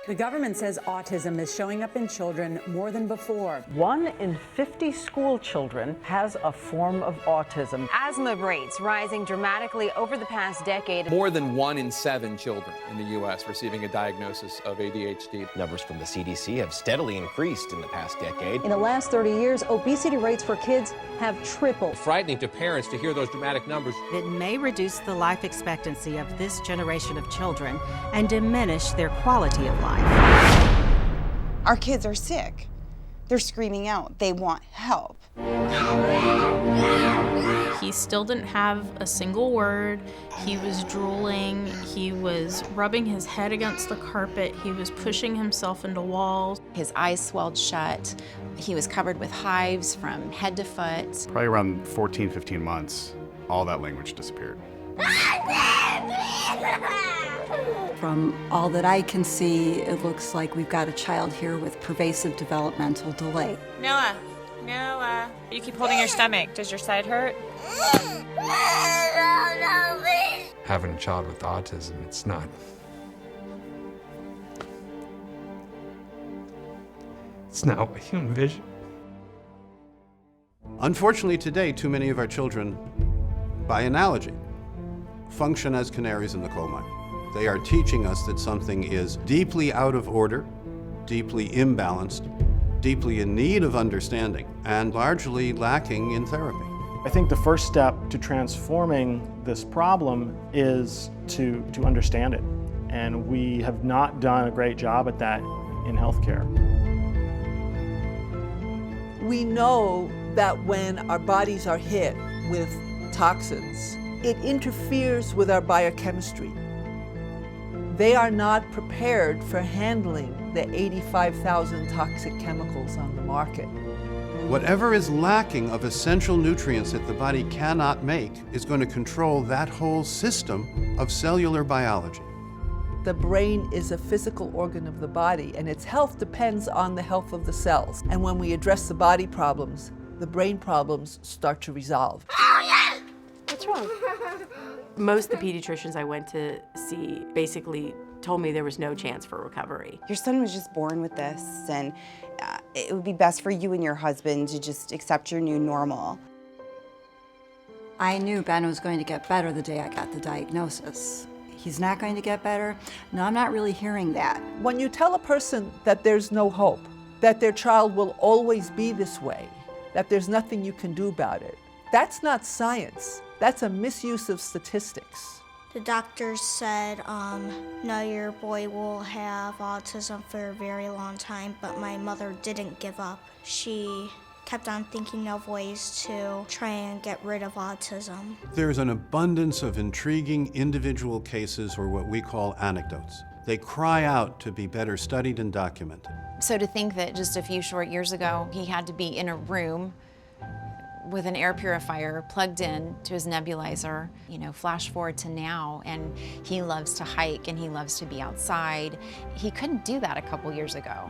The government says autism is showing up in children more than before. 1 in 50 school children has a form of autism. Asthma rates rising dramatically over the past decade. More than 1 in 7 children in the U.S. receiving a diagnosis of ADHD. Numbers from the CDC have steadily increased in the past decade. In the last 30 years, obesity rates for kids have tripled. Frightening to parents to hear those dramatic numbers. It may reduce the life expectancy of this generation of children and diminish their quality of life. Our kids are sick. They're screaming out. They want help. He still didn't have a single word. He was drooling. He was rubbing his head against the carpet. He was pushing himself into walls. His eyes swelled shut. He was covered with hives from head to foot. Probably around 14, 15 months, all that language disappeared. From all that I can see, it looks like we've got a child here with pervasive developmental delay. Noah, you keep holding your stomach. Does your side hurt? Having a child with autism, it's not what you envision. Unfortunately today, too many of our children, by analogy, function as canaries in the coal mine. They are teaching us that something is deeply out of order, deeply imbalanced, deeply in need of understanding, and largely lacking in therapy. I think the first step to transforming this problem is to understand it. And we have not done a great job at that in healthcare. We know that when our bodies are hit with toxins, it interferes with our biochemistry. They are not prepared for handling the 85,000 toxic chemicals on the market. Whatever is lacking of essential nutrients that the body cannot make is going to control that whole system of cellular biology. The brain is a physical organ of the body, and its health depends on the health of the cells. And when we address the body problems, the brain problems start to resolve. What's wrong? Most of the pediatricians I went to see basically told me there was no chance for recovery. Your son was just born with this, and it would be best for you and your husband to just accept your new normal. I knew Ben was going to get better the day I got the diagnosis. He's not going to get better. No, I'm not really hearing that. When you tell a person that there's no hope, that their child will always be this way, that there's nothing you can do about it, that's not science. That's a misuse of statistics. The doctors said, no, your boy will have autism for a very long time, but my mother didn't give up. She kept on thinking of ways to try and get rid of autism. There's an abundance of intriguing individual cases, or what we call anecdotes. They cry out to be better studied and documented. So to think that just a few short years ago, he had to be in a room with an air purifier plugged in to his nebulizer, flash forward to now, and he loves to hike and he loves to be outside. He couldn't do that a couple years ago.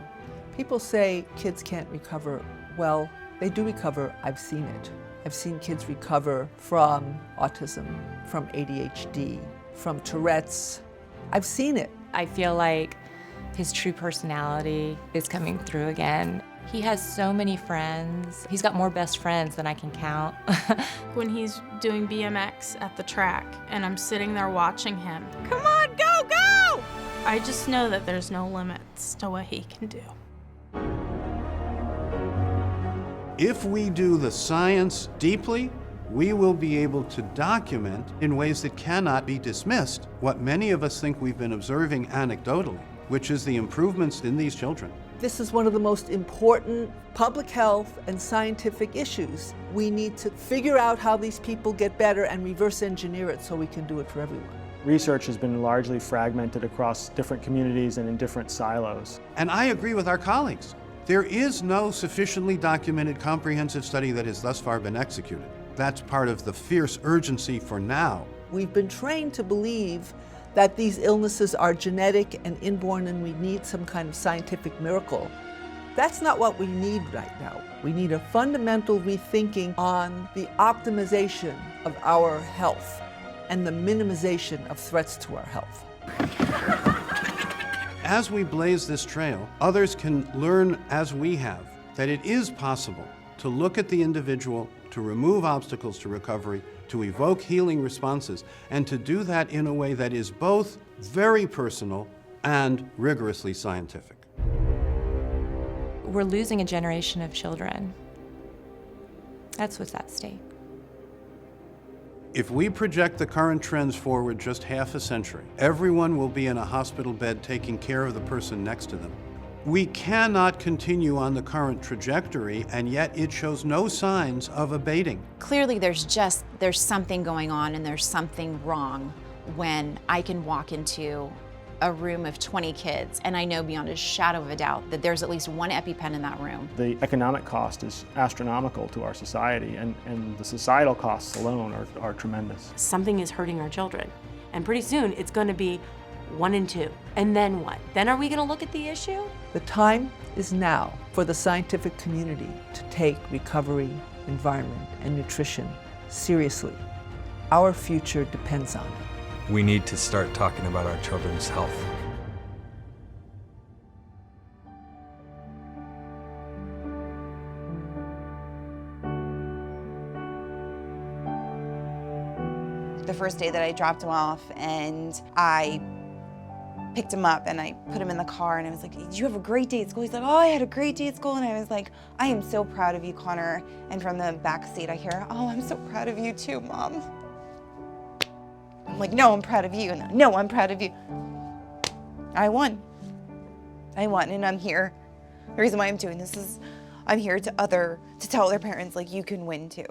People say kids can't recover. Well, they do recover. I've seen it. I've seen kids recover from autism, from ADHD, from Tourette's. I've seen it. I feel like his true personality is coming through again. He has so many friends. He's got more best friends than I can count. When he's doing BMX at the track and I'm sitting there watching him, come on, go, go! I just know that there's no limits to what he can do. If we do the science deeply, we will be able to document in ways that cannot be dismissed what many of us think we've been observing anecdotally, which is the improvements in these children. This is one of the most important public health and scientific issues. We need to figure out how these people get better and reverse engineer it so we can do it for everyone. Research has been largely fragmented across different communities and in different silos. And I agree with our colleagues. There is no sufficiently documented comprehensive study that has thus far been executed. That's part of the fierce urgency for now. We've been trained to believe that these illnesses are genetic and inborn and we need some kind of scientific miracle. That's not what we need right now. We need a fundamental rethinking on the optimization of our health and the minimization of threats to our health. as we blaze this trail, others can learn as we have that it is possible to look at the individual, to remove obstacles to recovery, to evoke healing responses, and to do that in a way that is both very personal and rigorously scientific. We're losing a generation of children. That's what's at stake. If we project the current trends forward just half a century, everyone will be in a hospital bed taking care of the person next to them. We cannot continue on the current trajectory, and yet it shows no signs of abating. Clearly there's something going on and there's something wrong when I can walk into a room of 20 kids and I know beyond a shadow of a doubt that there's at least one EpiPen in that room. The economic cost is astronomical to our society, and the societal costs alone are tremendous. Something is hurting our children, and pretty soon it's going to be 1 and 2. And then what? Then are we going to look at the issue? The time is now for the scientific community to take recovery, environment, and nutrition seriously. Our future depends on it. We need to start talking about our children's health. The first day that I dropped him off and I picked him up and I put him in the car and I was like, "Did you have a great day at school?" He's like, "Oh, I had a great day at school." And I was like, "I am so proud of you, Connor." And from the back seat I hear, "Oh, I'm so proud of you too, Mom." I'm like, "No, I'm proud of you." "No, I'm proud of you." I won. And I'm here. The reason why I'm doing this is I'm here to tell other parents, like, you can win too.